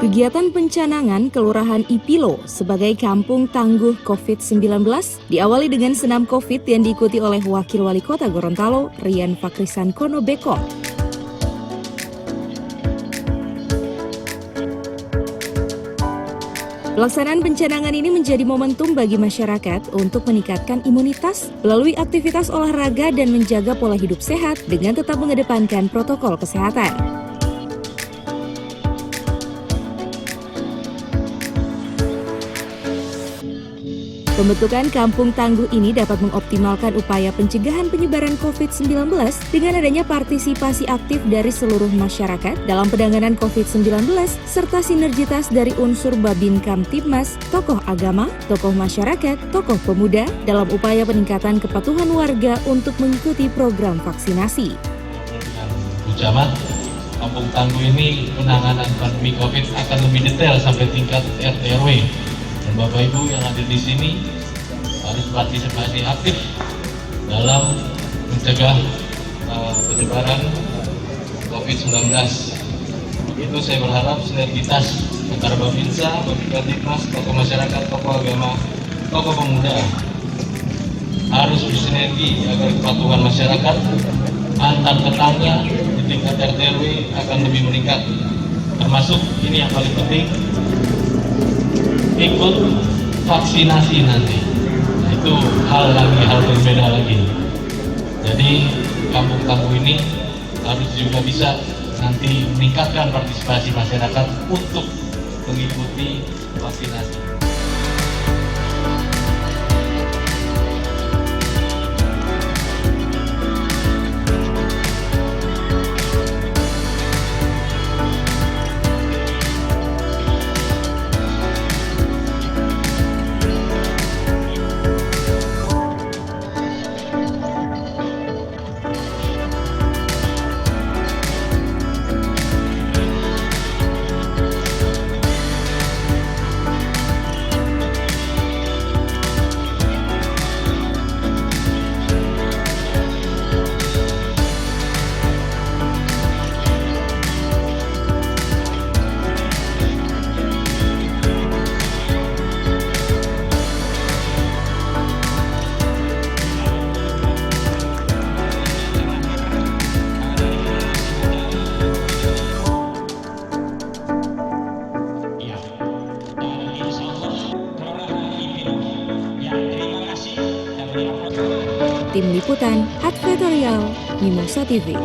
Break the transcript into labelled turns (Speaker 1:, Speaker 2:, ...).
Speaker 1: Kegiatan pencanangan Kelurahan Ipilo sebagai kampung tangguh COVID-19 diawali dengan senam COVID yang diikuti oleh Wakil Wali Kota Gorontalo, Rian Fakrisan Konobeko. Pelaksanaan pencanangan ini menjadi momentum bagi masyarakat untuk meningkatkan imunitas melalui aktivitas olahraga dan menjaga pola hidup sehat dengan tetap mengedepankan protokol kesehatan. Pembentukan kampung tangguh ini dapat mengoptimalkan upaya pencegahan penyebaran COVID-19 dengan adanya partisipasi aktif dari seluruh masyarakat dalam penanganan COVID-19 serta sinergitas dari unsur Babin Kamtibmas, tokoh agama, tokoh masyarakat, tokoh pemuda dalam upaya peningkatan kepatuhan warga untuk mengikuti program vaksinasi.
Speaker 2: Camat, kampung tangguh ini penanganan pandemi COVID akan lebih detail sampai tingkat RT RW. Dan Bapak Ibu yang hadir di sini harus partisipasi aktif dalam mencegah penyebaran COVID-19. Itu saya berharap sinergitas antara Babinsa, Babin Kamtibmas, tokoh masyarakat, tokoh agama, tokoh pemuda harus bersinergi agar kepatuhan masyarakat antar tetangga di tingkat RT RW akan lebih meningkat. Termasuk ini yang paling penting, ikut vaksinasi nanti. Nah, itu hal berbeda lagi. Jadi kampung tangguh ini harus juga bisa nanti meningkatkan partisipasi masyarakat untuk mengikuti vaksinasi.
Speaker 1: Tim Liputan Advertorial Mimosa TV.